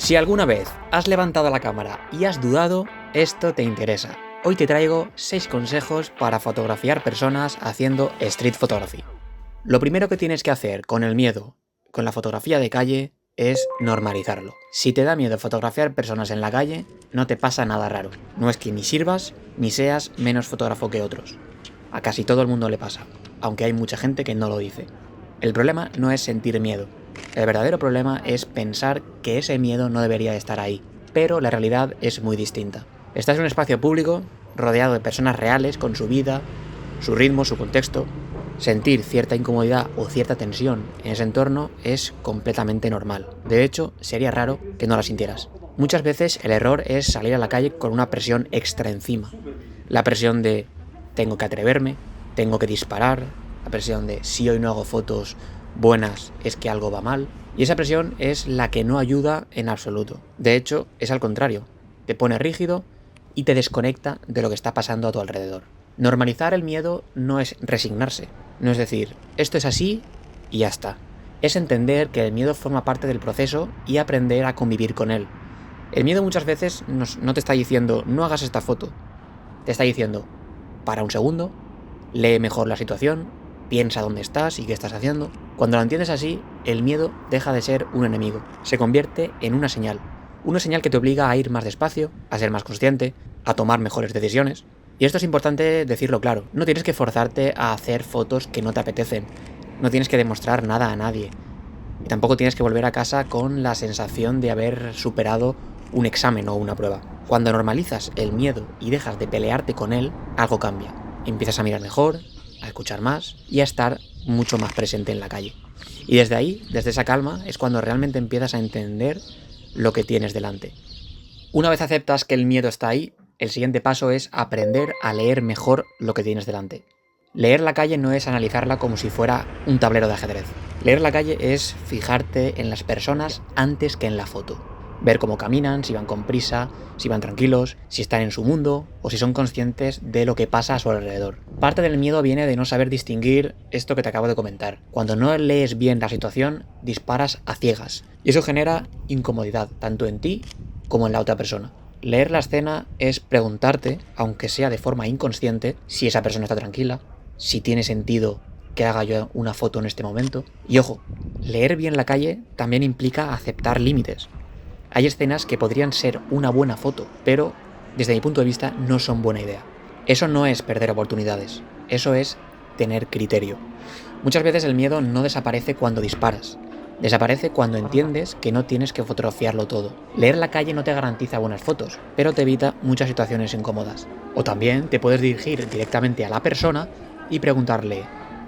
Si alguna vez has levantado la cámara y has dudado, esto te interesa. Hoy te traigo 6 consejos para fotografiar personas haciendo street photography. Lo primero que tienes que hacer con el miedo, con la fotografía de calle, es normalizarlo. Si te da miedo fotografiar personas en la calle, no te pasa nada raro. No es que ni sirvas ni seas menos fotógrafo que otros. A casi todo el mundo le pasa, aunque hay mucha gente que no lo dice. El problema no es sentir miedo. El verdadero problema es pensar que ese miedo no debería de estar ahí, pero la realidad es muy distinta. Estás en un espacio público, rodeado de personas reales, con su vida, su ritmo, su contexto. Sentir cierta incomodidad o cierta tensión en ese entorno es completamente normal. De hecho, sería raro que no la sintieras. Muchas veces el error es salir a la calle con una presión extra encima. La presión de tengo que atreverme, tengo que disparar, la presión de si hoy no hago fotos buenas es que algo va mal. Y esa presión es la que no ayuda en absoluto. De hecho, es al contrario. Te pone rígido y te desconecta de lo que está pasando a tu alrededor. Normalizar el miedo no es resignarse. No es decir, esto es así y ya está. Es entender que el miedo forma parte del proceso y aprender a convivir con él. El miedo muchas veces no te está diciendo no hagas esta foto. Te está diciendo, para un segundo, lee mejor la situación, piensa dónde estás y qué estás haciendo. Cuando lo entiendes así, el miedo deja de ser un enemigo. Se convierte en una señal. Una señal que te obliga a ir más despacio, a ser más consciente, a tomar mejores decisiones. Y esto es importante decirlo claro. No tienes que forzarte a hacer fotos que no te apetecen. No tienes que demostrar nada a nadie. Y tampoco tienes que volver a casa con la sensación de haber superado un examen o una prueba. Cuando normalizas el miedo y dejas de pelearte con él, algo cambia. Empiezas a mirar mejor, a escuchar más y a estar mucho más presente en la calle. Y desde ahí, desde esa calma, es cuando realmente empiezas a entender lo que tienes delante. Una vez aceptas que el miedo está ahí, el siguiente paso es aprender a leer mejor lo que tienes delante. Leer la calle no es analizarla como si fuera un tablero de ajedrez. Leer la calle es fijarte en las personas antes que en la foto. Ver cómo caminan, si van con prisa, si van tranquilos, si están en su mundo o si son conscientes de lo que pasa a su alrededor. Parte del miedo viene de no saber distinguir esto que te acabo de comentar. Cuando no lees bien la situación, disparas a ciegas. Y eso genera incomodidad, tanto en ti como en la otra persona. Leer la escena es preguntarte, aunque sea de forma inconsciente, si esa persona está tranquila, si tiene sentido que haga yo una foto en este momento. Y ojo, leer bien la calle también implica aceptar límites. Hay escenas que podrían ser una buena foto, pero desde mi punto de vista no son buena idea. Eso no es perder oportunidades, eso es tener criterio. Muchas veces el miedo no desaparece cuando disparas. Desaparece cuando entiendes que no tienes que fotografiarlo todo. Leer la calle no te garantiza buenas fotos, pero te evita muchas situaciones incómodas. O también te puedes dirigir directamente a la persona y preguntarle,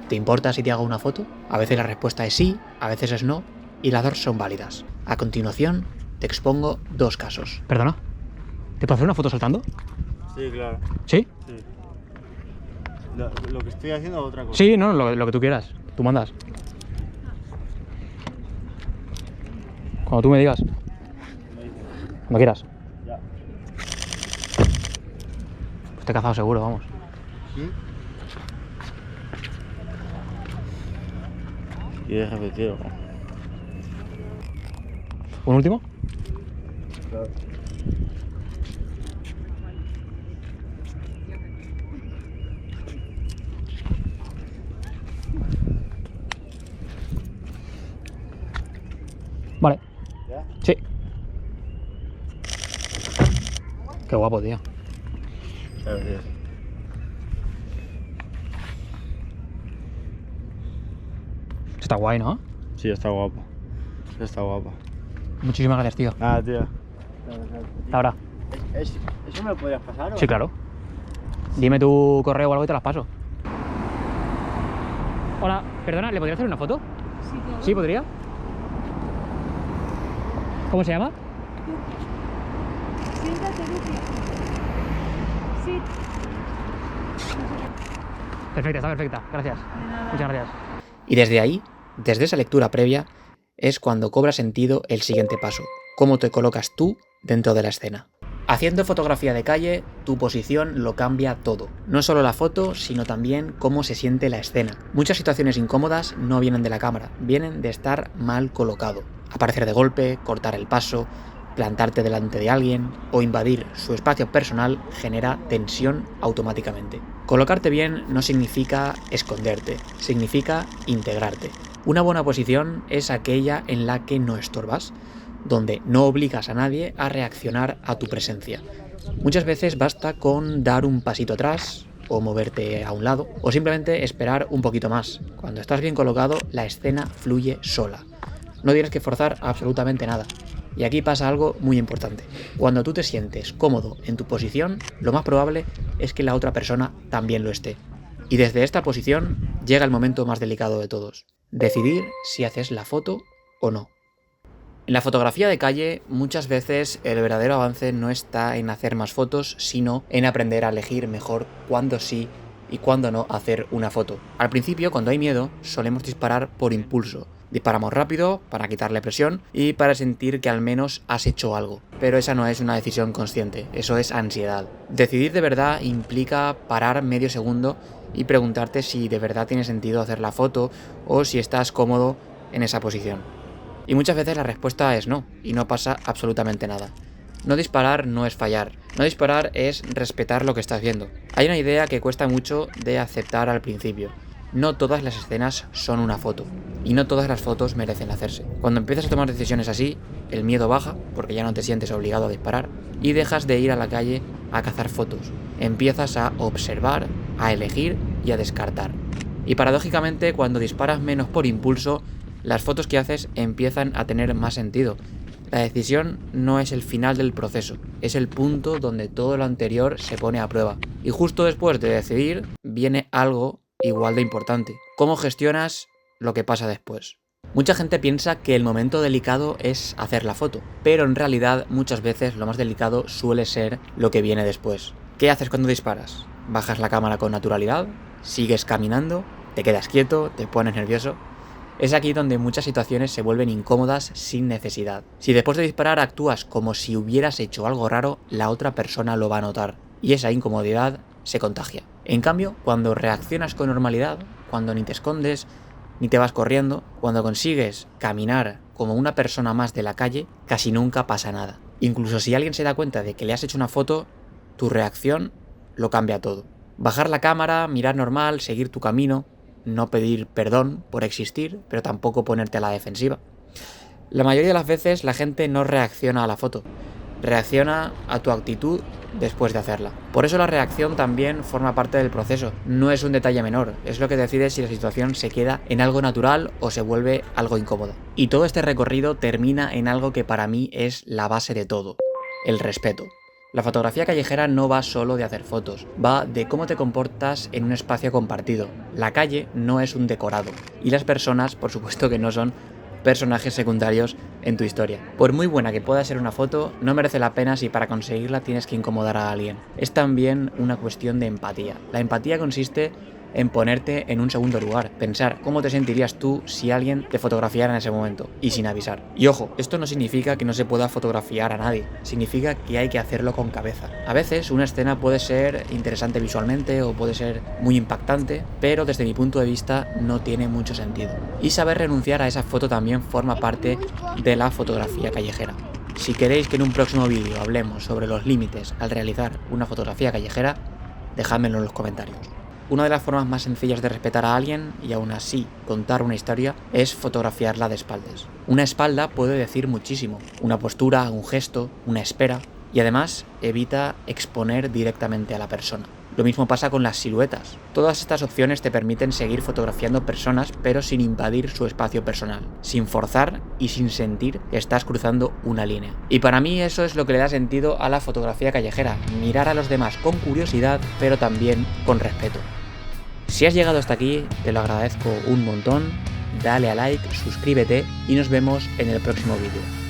¿te importa si te hago una foto? A veces la respuesta es sí, a veces es no, y las dos son válidas. A continuación, te expongo 2 casos. Perdona, ¿te puedo hacer una foto saltando? Sí, claro. ¿Sí? Sí. Lo que estoy haciendo es otra cosa. Sí, no, lo que tú quieras. Tú mandas. Cuando tú me digas. Cuando quieras. Ya. Pues te he cazado seguro, vamos. ¿Sí? Y de jefe, tío. ¿Un último? Claro. Vale. ¿Ya? Sí. Qué guapo, tío. Gracias. Está guay, ¿no? Sí, está guapo. Está guapa. Muchísimas gracias, tío. Ah, tío. Hasta ahora. ¿Eso me lo podrías pasar o? Sí, claro. Dime tu correo o algo y te las paso. Hola, perdona, ¿le podría hacer una foto? Sí, claro. ¿Sí, podría? ¿Cómo se llama? Siéntate, Lucia. Sí. Perfecta, está perfecta. Gracias. Muchas gracias. Y desde ahí, desde esa lectura previa, es cuando cobra sentido el siguiente paso. Cómo te colocas tú dentro de la escena. Haciendo fotografía de calle, tu posición lo cambia todo. No solo la foto, sino también cómo se siente la escena. Muchas situaciones incómodas no vienen de la cámara, vienen de estar mal colocado. Aparecer de golpe, cortar el paso, plantarte delante de alguien o invadir su espacio personal genera tensión automáticamente. Colocarte bien no significa esconderte, significa integrarte. Una buena posición es aquella en la que no estorbas, donde no obligas a nadie a reaccionar a tu presencia. Muchas veces basta con dar un pasito atrás o moverte a un lado o simplemente esperar un poquito más. Cuando estás bien colocado, la escena fluye sola. No tienes que forzar absolutamente nada. Y aquí pasa algo muy importante. Cuando tú te sientes cómodo en tu posición, lo más probable es que la otra persona también lo esté. Y desde esta posición llega el momento más delicado de todos. Decidir si haces la foto o no. En la fotografía de calle, muchas veces el verdadero avance no está en hacer más fotos, sino en aprender a elegir mejor cuándo sí y cuándo no hacer una foto. Al principio, cuando hay miedo, solemos disparar por impulso. Disparamos rápido para quitarle presión y para sentir que al menos has hecho algo. Pero esa no es una decisión consciente, eso es ansiedad. Decidir de verdad implica parar medio segundo y preguntarte si de verdad tiene sentido hacer la foto o si estás cómodo en esa posición. Y muchas veces la respuesta es no, y no pasa absolutamente nada. No disparar no es fallar, no disparar es respetar lo que estás viendo. Hay una idea que cuesta mucho de aceptar al principio. No todas las escenas son una foto, y no todas las fotos merecen hacerse. Cuando empiezas a tomar decisiones así, el miedo baja, porque ya no te sientes obligado a disparar, y dejas de ir a la calle a cazar fotos. Empiezas a observar, a elegir y a descartar. Y paradójicamente, cuando disparas menos por impulso, las fotos que haces empiezan a tener más sentido. La decisión no es el final del proceso, es el punto donde todo lo anterior se pone a prueba. Y justo después de decidir, viene algo igual de importante. ¿Cómo gestionas lo que pasa después? Mucha gente piensa que el momento delicado es hacer la foto, pero en realidad muchas veces lo más delicado suele ser lo que viene después. ¿Qué haces cuando disparas? ¿Bajas la cámara con naturalidad? ¿Sigues caminando? ¿Te quedas quieto? ¿Te pones nervioso? Es aquí donde muchas situaciones se vuelven incómodas sin necesidad. Si después de disparar actúas como si hubieras hecho algo raro, la otra persona lo va a notar, y esa incomodidad se contagia. En cambio, cuando reaccionas con normalidad, cuando ni te escondes, ni te vas corriendo, cuando consigues caminar como una persona más de la calle, casi nunca pasa nada. Incluso si alguien se da cuenta de que le has hecho una foto, tu reacción lo cambia todo. Bajar la cámara, mirar normal, seguir tu camino, no pedir perdón por existir, pero tampoco ponerte a la defensiva. La mayoría de las veces la gente no reacciona a la foto, reacciona a tu actitud después de hacerla. Por eso la reacción también forma parte del proceso, no es un detalle menor, es lo que decide si la situación se queda en algo natural o se vuelve algo incómodo. Y todo este recorrido termina en algo que para mí es la base de todo, el respeto. La fotografía callejera no va solo de hacer fotos, va de cómo te comportas en un espacio compartido. La calle no es un decorado, y las personas, por supuesto que no son personajes secundarios en tu historia. Por muy buena que pueda ser una foto, no merece la pena si para conseguirla tienes que incomodar a alguien. Es también una cuestión de empatía. La empatía consiste en ponerte en un segundo lugar, pensar cómo te sentirías tú si alguien te fotografiara en ese momento y sin avisar. Y ojo, esto no significa que no se pueda fotografiar a nadie, significa que hay que hacerlo con cabeza. A veces una escena puede ser interesante visualmente o puede ser muy impactante, pero desde mi punto de vista no tiene mucho sentido. Y saber renunciar a esa foto también forma parte de la fotografía callejera. Si queréis que en un próximo vídeo hablemos sobre los límites al realizar una fotografía callejera, dejádmelo en los comentarios. Una de las formas más sencillas de respetar a alguien y aún así contar una historia es fotografiarla de espaldas. Una espalda puede decir muchísimo, una postura, un gesto, una espera, y además evita exponer directamente a la persona. Lo mismo pasa con las siluetas. Todas estas opciones te permiten seguir fotografiando personas pero sin invadir su espacio personal, sin forzar y sin sentir que estás cruzando una línea. Y para mí eso es lo que le da sentido a la fotografía callejera, mirar a los demás con curiosidad pero también con respeto. Si has llegado hasta aquí, te lo agradezco un montón, dale a like, suscríbete y nos vemos en el próximo vídeo.